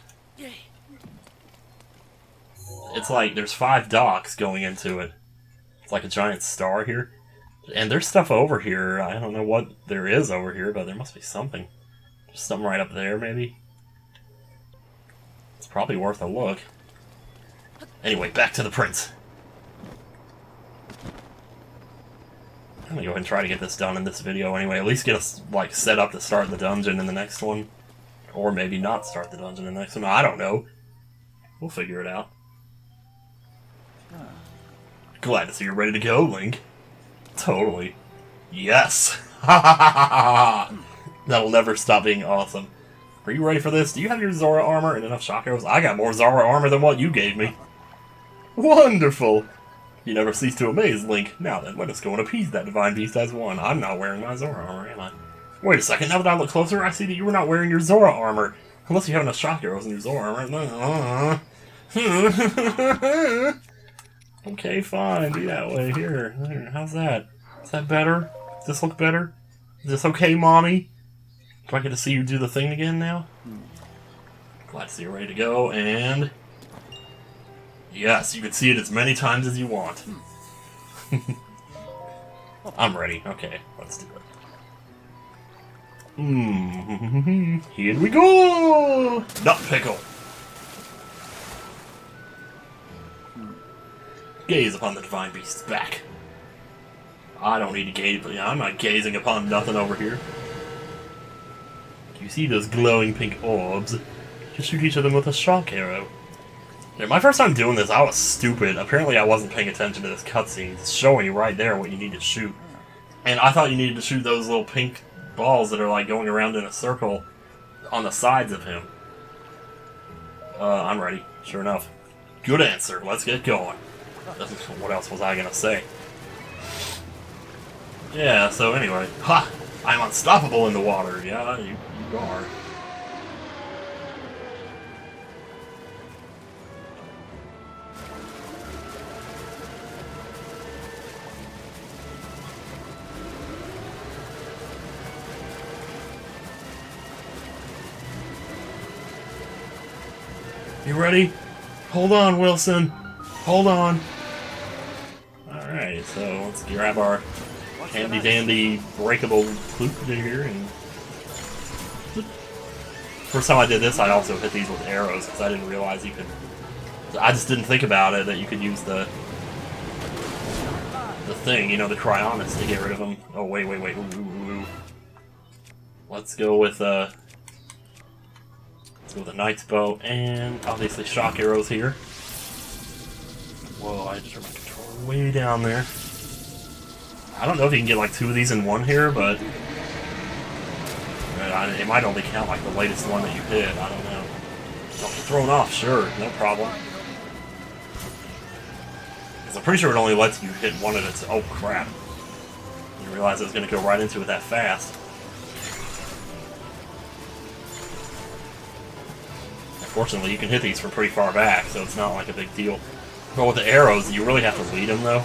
It's like, there's 5 docks going into it. It's like a giant star here. And there's stuff over here. I don't know what there is over here, but there must be something. There's something right up there, maybe. It's probably worth a look. Anyway, back to the prince. I'm gonna go ahead and try to get this done in this video anyway. At least get us, like, set up to start the dungeon in the next one. Or maybe not start the dungeon in the next one. I don't know. We'll figure it out. Glad to see you're ready to go, Link. Totally. Yes! Ha ha ha ha! That'll never stop being awesome. Are you ready for this? Do you have your Zora armor and enough shock arrows? I got more Zora armor than what you gave me. Wonderful! You never cease to amaze, Link. Now then, let us go and appease that Divine Beast as one. I'm not wearing my Zora armor, am I? Wait a second, now that I look closer, I see that you were not wearing your Zora armor. Unless you have enough shock arrows in your Zora armor. Okay, fine, be that way. Here, there, how's that? Is that better? Does this look better? Is this okay, Mommy? Do I get to see you do the thing again now? Glad to see you're ready to go, and... yes, you can see it as many times as you want. I'm ready. Okay, let's do it. Here we go! Nut pickle! Gaze upon the Divine Beast's back. I don't need to gaze, but I'm not gazing upon nothing over here. Do you see those glowing pink orbs? You shoot each of them with a shock arrow. Yeah, my first time doing this, I was stupid. Apparently I wasn't paying attention to this cutscene. It's showing you right there what you need to shoot. And I thought you needed to shoot those little pink balls that are like going around in a circle on the sides of him. I'm ready. Sure enough. Good answer. Let's get going. What else was I gonna say? Yeah, so anyway. Ha! I'm unstoppable in the water. Yeah, you are. You ready? Hold on, Wilson. Hold on. Alright, so let's grab our handy-dandy breakable loop here and... first time I did this, I also hit these with arrows, because I didn't realize you could... I just didn't think about it, that you could use the thing, you know, the cryonics to get rid of them. Oh, wait. Ooh. Let's go with a knight's bow, and obviously shock arrows here. Whoa, I just turned my controller way down there. I don't know if you can get like 2 of these in one here, but it might only count like the latest one that you hit. I don't know. Don't get thrown off, sure, no problem. Because I'm pretty sure it only lets you hit one at a time. Oh crap! I didn't realize I was going to go right into it that fast. Fortunately, you can hit these from pretty far back, so it's not like a big deal. But with the arrows, you really have to lead them, though.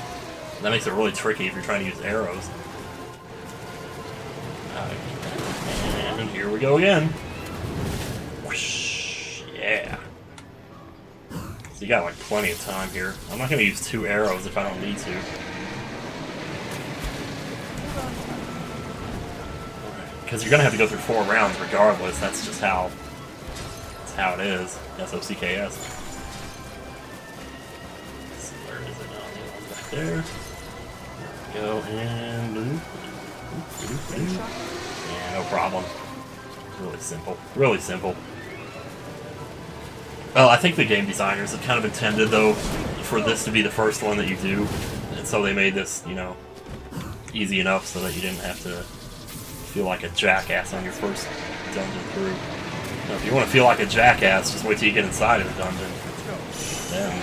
That makes it really tricky if you're trying to use arrows. And here we go again. Whoosh, yeah. So you got like plenty of time here. I'm not going to use 2 arrows if I don't need to. Because you're going to have to go through 4 rounds regardless. That's just how it is. SOCKS. So where is it now? The one's back there. There we go, and loop. Yeah, no problem. Really simple. Really simple. Well, I think the game designers have kind of intended, though, for this to be the first one that you do. And so they made this, you know, easy enough so that you didn't have to feel like a jackass on your first dungeon through. Now, if you want to feel like a jackass, just wait till you get inside of the dungeon. Then,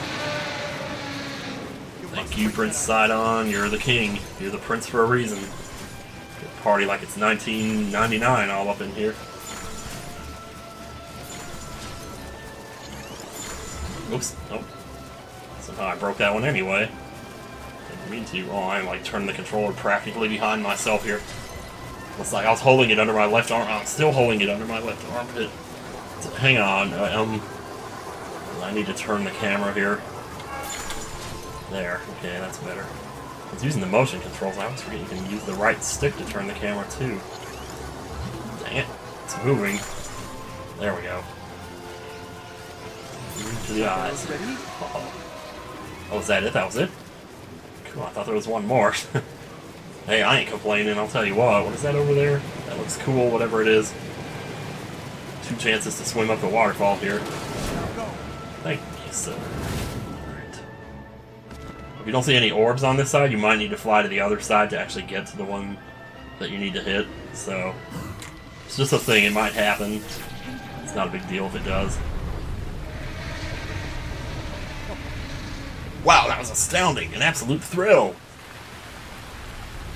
thank you, Prince Sidon. You're the king. You're the prince for a reason. Party like it's 1999 all up in here. Oops. Nope. Somehow I broke that one anyway. Didn't mean to. Oh, I'm like turning the controller practically behind myself here. Looks like I was holding it under my left arm. I'm still holding it under my left armpit. Hang on, I need to turn the camera here. There, okay, that's better. I was using the motion controls, I always forget you can use the right stick to turn the camera too. Dang it, it's moving. There we go. To the eyes. Uh-oh. Oh, was that it? That was it? Cool, I thought there was one more. Hey, I ain't complaining, I'll tell you what. What is that over there? That looks cool, whatever it is. 2 chances to swim up the waterfall here. Thank you, sir. Alright. If you don't see any orbs on this side, you might need to fly to the other side to actually get to the one that you need to hit. So, it's just a thing, it might happen. It's not a big deal if it does. Wow, that was astounding. An absolute thrill.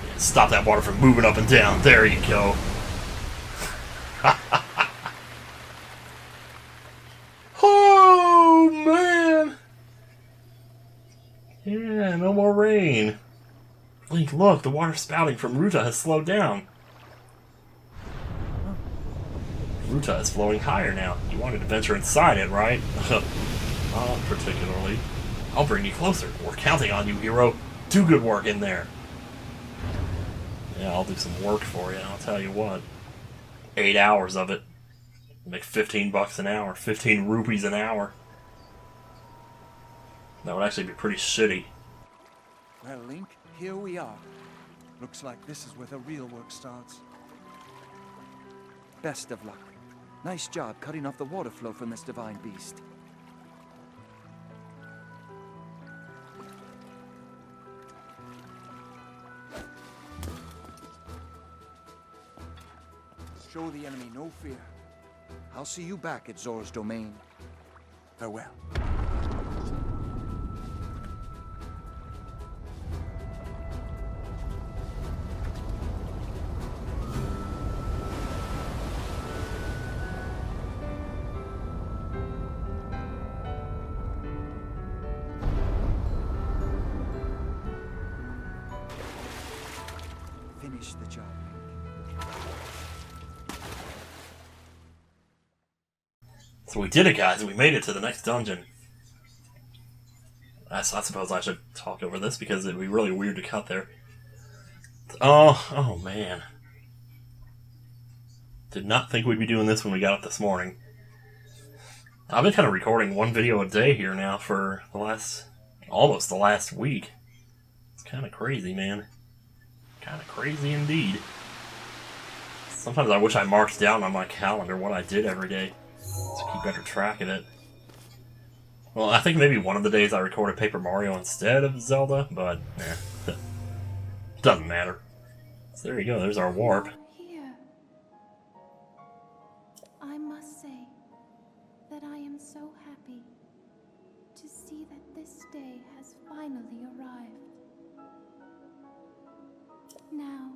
Yeah, stop that water from moving up and down. There you go. Oh, man. Yeah, no more rain. Link, look, the water spouting from Ruta has slowed down. Ruta is flowing higher now. You wanted to venture inside it, right? Not particularly. I'll bring you closer. We're counting on you, hero. Do good work in there. Yeah, I'll do some work for you, I'll tell you what. 8 hours of it. Make 15 bucks an hour. 15 rupees an hour. That would actually be pretty shitty. Well, Link, here we are. Looks like this is where the real work starts. Best of luck. Nice job cutting off the water flow from this Divine Beast. Show the enemy no fear. I'll see you back at Zora's domain. Farewell. Finish the job, Link. So we did it, guys. We made it to the next dungeon. I suppose I should talk over this because it'd be really weird to cut there. Oh man. Did not think we'd be doing this when we got up this morning. I've been kind of recording one video a day here now for almost the last week. It's kind of crazy, man. Kind of crazy indeed. Sometimes I wish I marked down on my calendar what I did every day to keep better track of it. Well, I think maybe one of the days I recorded Paper Mario instead of Zelda, but doesn't matter. So there you go, there's our warp. Here. I must say that I am so happy to see that this day has finally arrived. Now,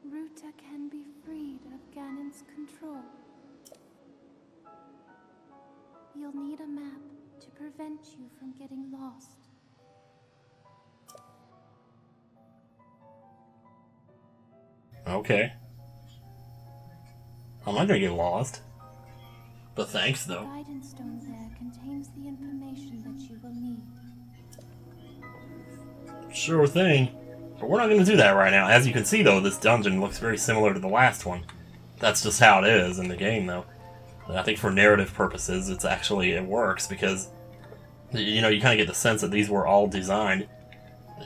Ruta can be freed of Ganon's control. You'll need a map to prevent you from getting lost. Okay. I'm not gonna get lost. But thanks, though. The guidance stone there contains the information that you will need. Sure thing. But we're not gonna do that right now. As you can see, though, this dungeon looks very similar to the last one. That's just how it is in the game, though. I think for narrative purposes, it works because, you know, you kind of get the sense that these were all designed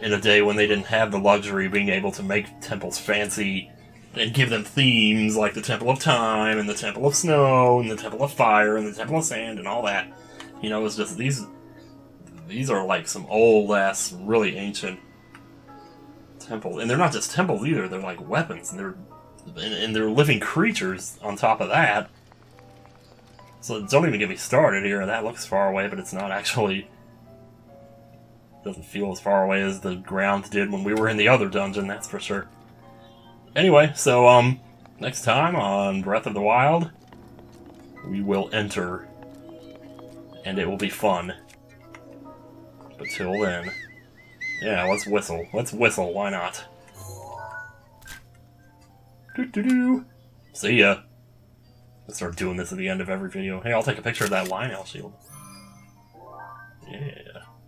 in a day when they didn't have the luxury of being able to make temples fancy and give them themes like the Temple of Time and the Temple of Snow and the Temple of Fire and the Temple of Sand and all that. You know, it's just these are like some old-ass, really ancient temples. And they're not just temples either, they're like weapons, and they're living creatures on top of that. So don't even get me started here. That looks far away, but it's not actually. Doesn't feel as far away as the ground did when we were in the other dungeon, that's for sure. Anyway, so next time on Breath of the Wild, we will enter, and it will be fun. But till then, yeah, let's whistle. Let's whistle. Why not? Doo-doo-doo. See ya. Let's start doing this at the end of every video. Hey, I'll take a picture of that Lynel shield. Yeah.